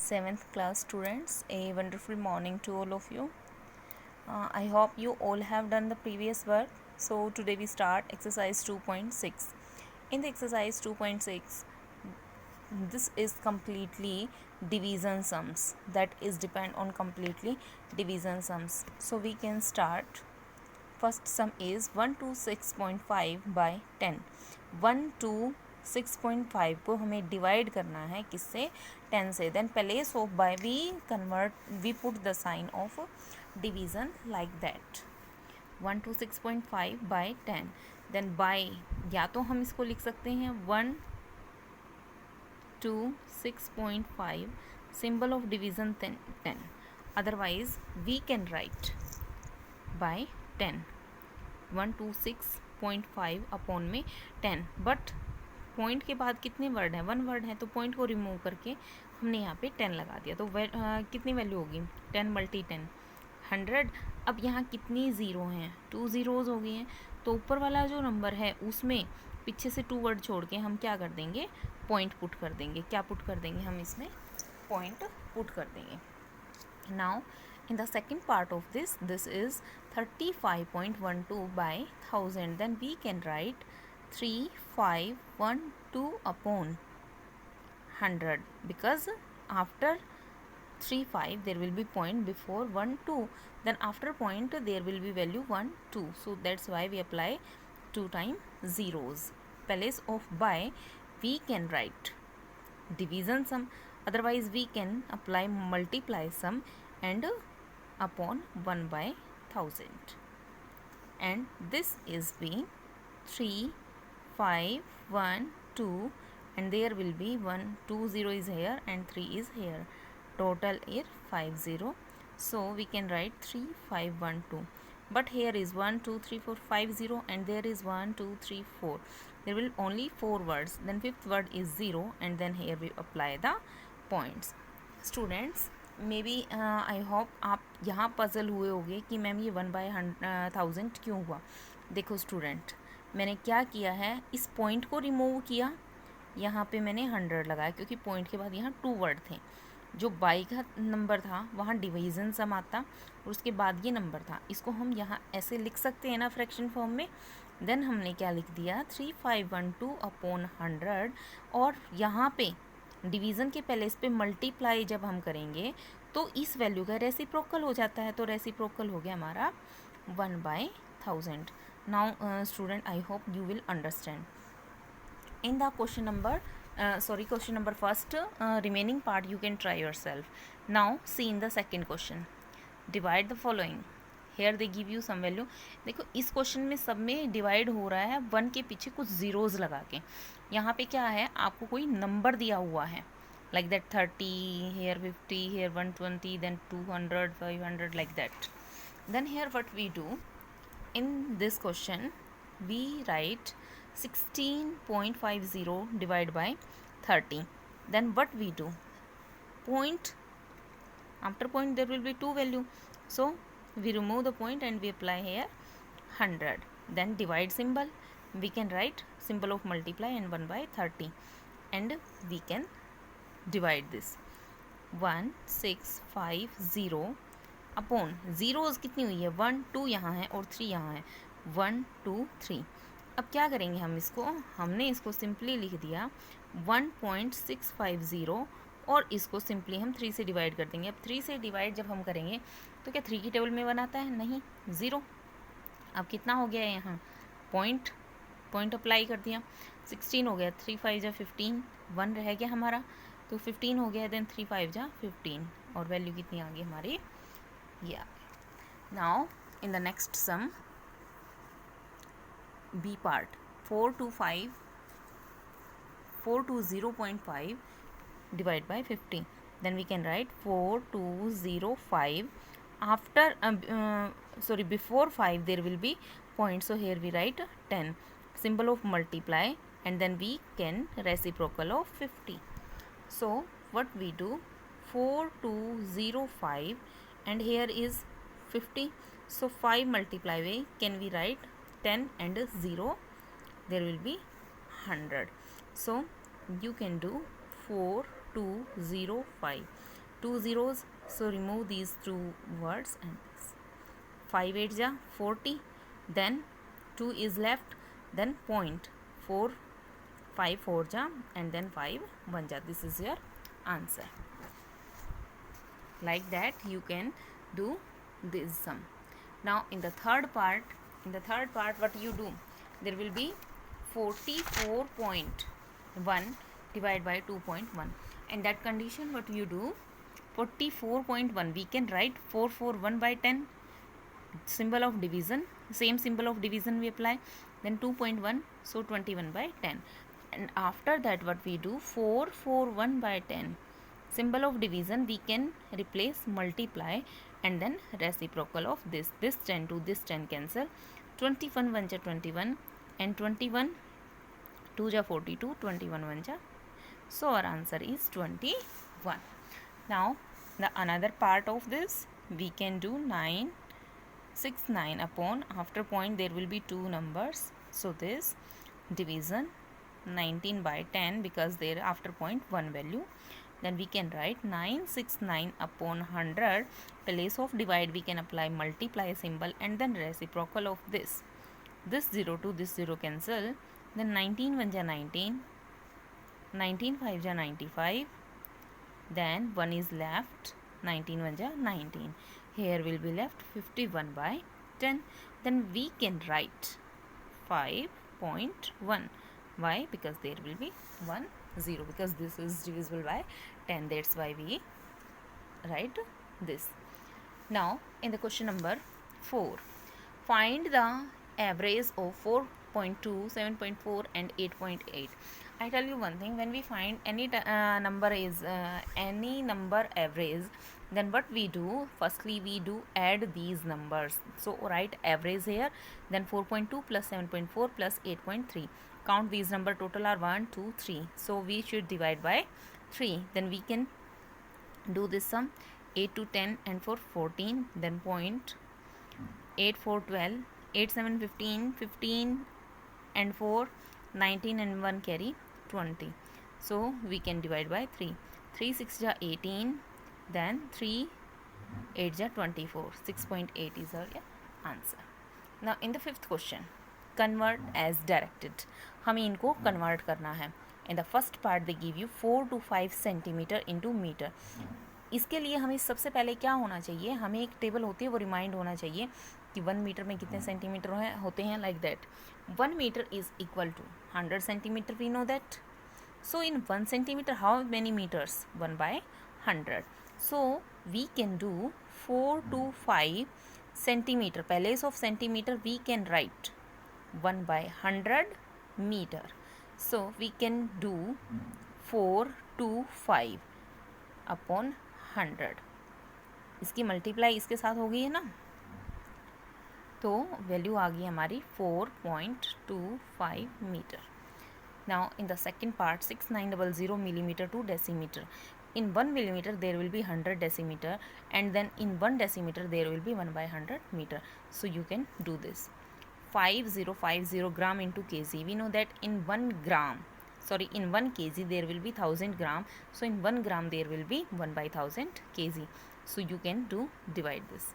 7th class students, a wonderful morning to all of you. I hope you all have done the previous work. So today we start exercise 2.6. In the exercise 2.6, this is completely division sums, that is depend on completely division sums. So we can start. First sum is 126.5 by 10. 126.5 को हमें divide करना है किससे, 10 से. Then place of by we put the sign of division like that. 126.5 by 10. Then by या तो हम इसको लिख सकते हैं 126.5 symbol of division 10. Otherwise we can write by 10. 126.5 upon में 10. बट पॉइंट के बाद कितने वर्ड हैं, 1 वर्ड है, तो पॉइंट को रिमूव करके हमने यहाँ पे 10 लगा दिया. तो कितनी वैल्यू होगी, 10 मल्टी 10 100. अब यहाँ कितनी ज़ीरो हैं, 2 ज़ीरोज़ हो गई हैं. तो ऊपर वाला जो नंबर है उसमें पीछे से 2 वर्ड छोड़ के हम क्या कर देंगे, पॉइंट पुट कर देंगे. क्या पुट कर देंगे हम इसमें, पॉइंट पुट कर देंगे. Now in the second part of this is 35.12 by 1000. Then we can write 3512 upon 100, because after 35 there will be point before 1 2, then after point there will be value 1 2. So that's why we apply 2 times zeros. Place of by we can write division sum, otherwise we can apply multiply sum and upon 1 by 1000. And this is being 3 5 1 2, and there will be 1 2 0 is here and 3 is here. Total is 50. So we can write 3 5 1 2. But here is 1 2 3 4 5 0, and there is 1 2 3 4. There will only 4 words. Then fifth word is 0, and then here we apply the points. Students, maybe I hope आप यहाँ puzzle हुए होंगे कि ma'am ये 1 by 1000 क्यों हुआ. देखो student, मैंने क्या किया है, इस पॉइंट को रिमूव किया, यहाँ पे मैंने 100 लगाया क्योंकि पॉइंट के बाद यहाँ 2 वर्ड थे. जो बाई का नंबर था वहाँ डिवीज़न सम आता और उसके बाद ये नंबर था. इसको हम यहाँ ऐसे लिख सकते हैं ना, फ्रैक्शन फॉर्म में. देन हमने क्या लिख दिया, 3512 अपॉन 100. और यहाँ पे डिवीज़न के पहले इस पे मल्टीप्लाई जब हम करेंगे तो इस वैल्यू का रेसिप्रोकल हो जाता है. तो रेसिप्रोकल हो गया हमारा 1 by 1000. Now student, I hope you will understand. In the question number first remaining part you can try yourself. Now see in the second question. Divide the following. Here they give you some value. देखो इस question में सब में divide हो रहा है 1 के पीछे कुछ ज़ीरोज़ लगा के. यहाँ पे क्या है, आपको कोई नंबर दिया हुआ है like that 30, here 50, here 120, then 200, 500 like that. Then here what we do in this question, we write 16.50 divided by 30. Then what we do, point, after point there will be 2 value, so we remove the point and we apply here 100. Then divide symbol, we can write symbol of multiply and 1 by 30, and we can divide this. 1650 upon zeros कितनी हुई है, 1 2 यहाँ है और 3 यहाँ है, 1 2 3. अब क्या करेंगे हम इसको, हमने इसको सिंपली लिख दिया 1.650 और इसको सिंपली हम 3 से डिवाइड कर देंगे. अब 3 से डिवाइड जब हम करेंगे तो क्या 3 की टेबल में 1 आता है, नहीं, 0. अब कितना हो गया है यहाँ, पॉइंट अप्लाई कर दिया, 16 हो गया, 3 5 जा 15, 1 रह गया हमारा, तो 15 हो गया. देन 3 5 जा 15, और वैल्यू कितनी आ गई हमारी, ये आ गई. Now in the next sum, B part, 420.5 divided by 50. Then we can write 4205. After before 5 there will be point, so here we write 10, symbol of multiply, and then we can reciprocal of 50. So what we do, 4205 and here is 50, so 5 multiply way can we write 10 and 0, there will be 100. So you can do 4 205. Two zeros, so remove these two words and this. 5 8 ja 40, then 2 is left, then point 4 5 4 ja, and then 5 1 ja. This is your answer. Like that you can do this sum. Now in the third part what you do, there will be 44.1 divided by 2.1. In that condition what you do, 44.1 we can write 441 by 10, symbol of division, same symbol of division we apply, then 2.1, so 21 by 10. And after that what we do, 441 by 10, symbol of division we can replace multiply and then reciprocal of this 10 to this 10 cancel, 21 1 ja 21 and 21 2 ja 42, 21 1 ja, so our answer is 21. Now the another part of this we can do 9 6 9 upon, after point there will be two numbers, so this division 19 by 10 because there after point one value, then we can write 969 upon 100. Place of divide we can apply multiply symbol and then reciprocal of this 0 to this 0 cancel, then 19 1 ja 19, 19 5 ja 95, then 1 is left, 19 1 ja 19, here will be left 51 by 10. Then we can write 5.1. Why? Because there will be 1 0, because this is divisible by 10, that's why we write this. Now in the question number 4, find the average of 4.2, 7.4 and 8.8. I tell you one thing, when we find any number is any number average, then what we do, firstly we do add these numbers, so write average here, then 4.2 plus 7.4 plus 8.3, count these number, total are 1 2 3, so we should divide by 3, then we can do this sum, 8 to 10 and 4 14, then point 8 4 12, 8 7 15, 15 and 4 19 and 1 carry 20, so we can divide by 3, 3 6 ja 18, then 3 8 ja 24, 6.8 is our answer. Now in the fifth question, convert as directed, हमें इनको convert करना है. In the first part they give you 4 to 5 centimetre into metre. इसके लिए हमें सबसे पहले क्या होना चाहिए, हमें एक टेबल होती है वो रिमाइंड होना चाहिए कि 1 मीटर में कितने सेंटीमीटर होते हैं, like that 1 metre is equal to 100 centimetre, we know that. So in 1 centimetre how many metres, 1 by 100. So we can do 4 to 5 centimeter. Place of centimeter we can write 1 by 100 meter. So we can do 4 to 5 upon 100. इसकी multiply इसके साथ हो गई है ना, तो value आ गई हमारी 4.25 metre. Now in the second part, 6900 millimeter to decimeter. In 1 millimeter there will be 100 decimeter, and then in 1 decimeter there will be 1 by 100 meter. So you can do this. 5050 gram into kg. We know that in 1 kg there will be 1000 gram. So in 1 gram there will be 1 by 1000 kg. So you can do divide this.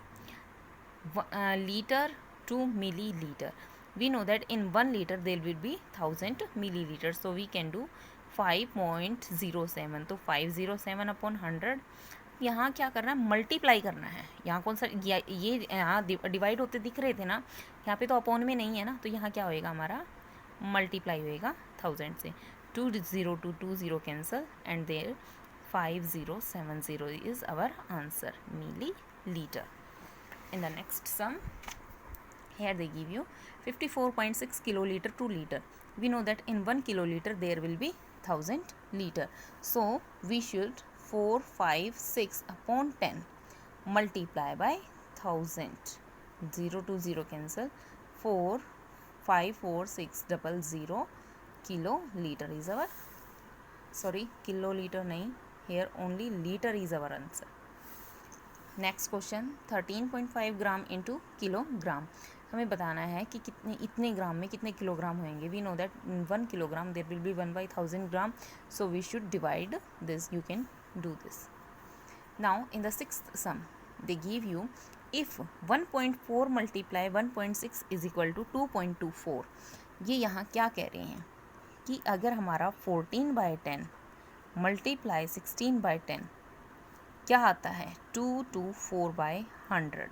Liter to milliliter. We know that in 1 liter there will be 1000 milliliters. So we can do 5.07. तो 507 upon 100. यहाँ क्या करना है, multiply करना है. यहाँ कौन सा ये यहाँ डिवाइड होते दिख रहे थे ना, यहाँ पे तो अपॉन में नहीं है ना, तो यहाँ क्या होएगा हमारा, मल्टीप्लाई होएगा 1000 से. 2 0 to 2 0 cancel, and there 5070 is our answer, milliliter. In the next sum, here they give you 54.6 kiloliter to liter. We know that in 1 kiloliter there will be 1000 liter. So we should 456 upon 10 multiply by 1000. 0 to 0 cancel. 454600 kiloliter is our, sorry, kiloliter nahi, here only liter is our answer. Next question 13.5 gram into kilogram. हमें बताना है कि कितने इतने ग्राम में कितने kilogram होंगे। We know that 1 kilogram there will be 1/1000 gram, so we should divide this. You can do this. Now in the sixth sum they give you if 1.4 multiply 1.6 is equal to 2.24. ये यहाँ क्या कह रहे हैं कि अगर हमारा 14/10 मल्टीप्लाई 16/10 क्या आता है 224/100.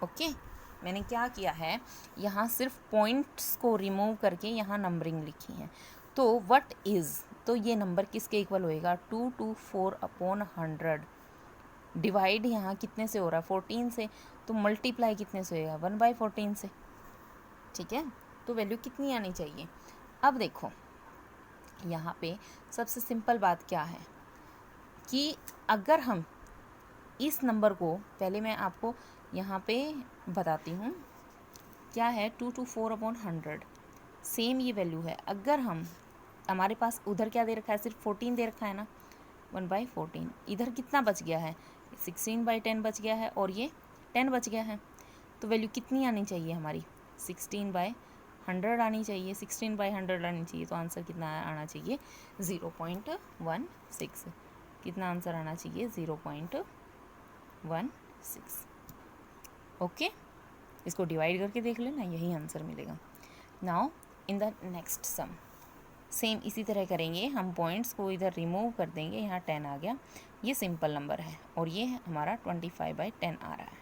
ओके, मैंने क्या किया है यहाँ सिर्फ पॉइंट्स को रिमूव करके यहाँ नंबरिंग लिखी है. तो व्हाट इज़, तो ये नंबर किसके इक्वल होएगा 224/100. डिवाइड यहाँ कितने से हो रहा है 14 से, तो मल्टीप्लाई कितने से होएगा 1/14 से. ठीक है, तो वैल्यू कितनी आनी चाहिए. अब देखो यहाँ पे सबसे सिंपल बात क्या है कि अगर हम इस नंबर को, पहले मैं आपको यहाँ पे बताती हूँ क्या है 224/100. सेम ये वैल्यू है. अगर हम हमारे पास उधर क्या दे रखा है, सिर्फ 14 दे रखा है ना 1/14. इधर कितना बच गया है 16/10 बच गया है और ये 10 बच गया है. तो वैल्यू कितनी आनी चाहिए हमारी 16/100 आनी चाहिए. 16/100 आनी चाहिए. तो आंसर कितना आना चाहिए 0.16. कितना आंसर आना चाहिए 0.16. ओके, इसको डिवाइड करके देख लेना, यही आंसर मिलेगा. Now in the next some same इसी तरह करेंगे. हम पॉइंट्स को इधर रिमूव कर देंगे. यहाँ 10 आ गया. ये सिंपल नंबर है और ये हमारा 25/10 आ रहा है.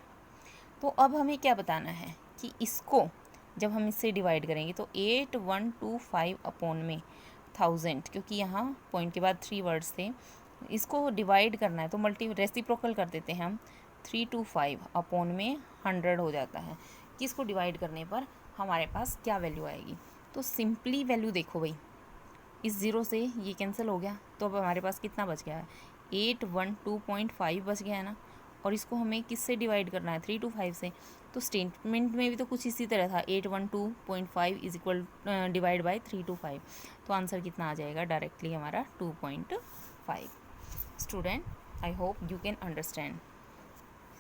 तो अब हमें क्या बताना है कि इसको जब हम इससे डिवाइड करेंगे तो 8125 अपॉन में 1000, क्योंकि यहाँ पॉइंट के बाद 3 वर्ड्स थे, इसको डिवाइड करना है तो रेसिप्रोकल कर देते हैं हम. 325 अपॉन में 100 हो जाता है कि इसको डिवाइड करने पर हमारे पास क्या वैल्यू आएगी. तो सिंपली वैल्यू देखो भाई, इस ज़ीरो से ये कैंसिल हो गया. तो अब हमारे पास कितना बच गया है 812.5 बच गया है ना. और इसको हमें किससे डिवाइड करना है 325 से. तो स्टेटमेंट में भी तो कुछ इसी तरह था 812.5 इज इक्वल डिवाइड बाई 325. तो आंसर कितना आ जाएगा डायरेक्टली हमारा 2.5. Student, I hope you can understand.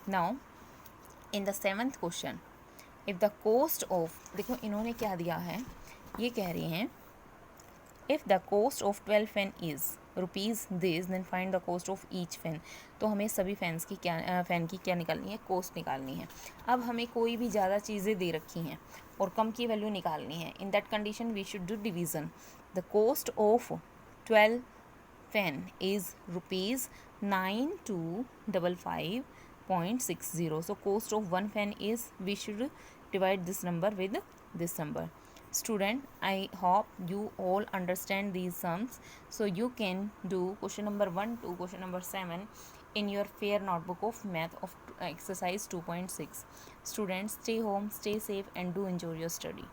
Now in the 7th question if the cost of, देखो इन्होंने क्या दिया है, ये कह रही हैं if the cost of 12 fan is rupees this then find the cost of each fan. तो हमें सभी फैंस की फ़ैन की क्या निकालनी है, कोस्ट निकालनी है. अब हमें कोई भी ज़्यादा चीज़ें दे रखी हैं और कम की वैल्यू निकालनी है. In that condition we should do division. The cost of 12 fan is rupees 9255.60. So cost of one fan is, we should divide this number with this number. Student, I hope you all understand these sums. So you can do question number 1 to question number 7 in your fair notebook of math of exercise 2.6. Students, stay home, stay safe and do enjoy your study.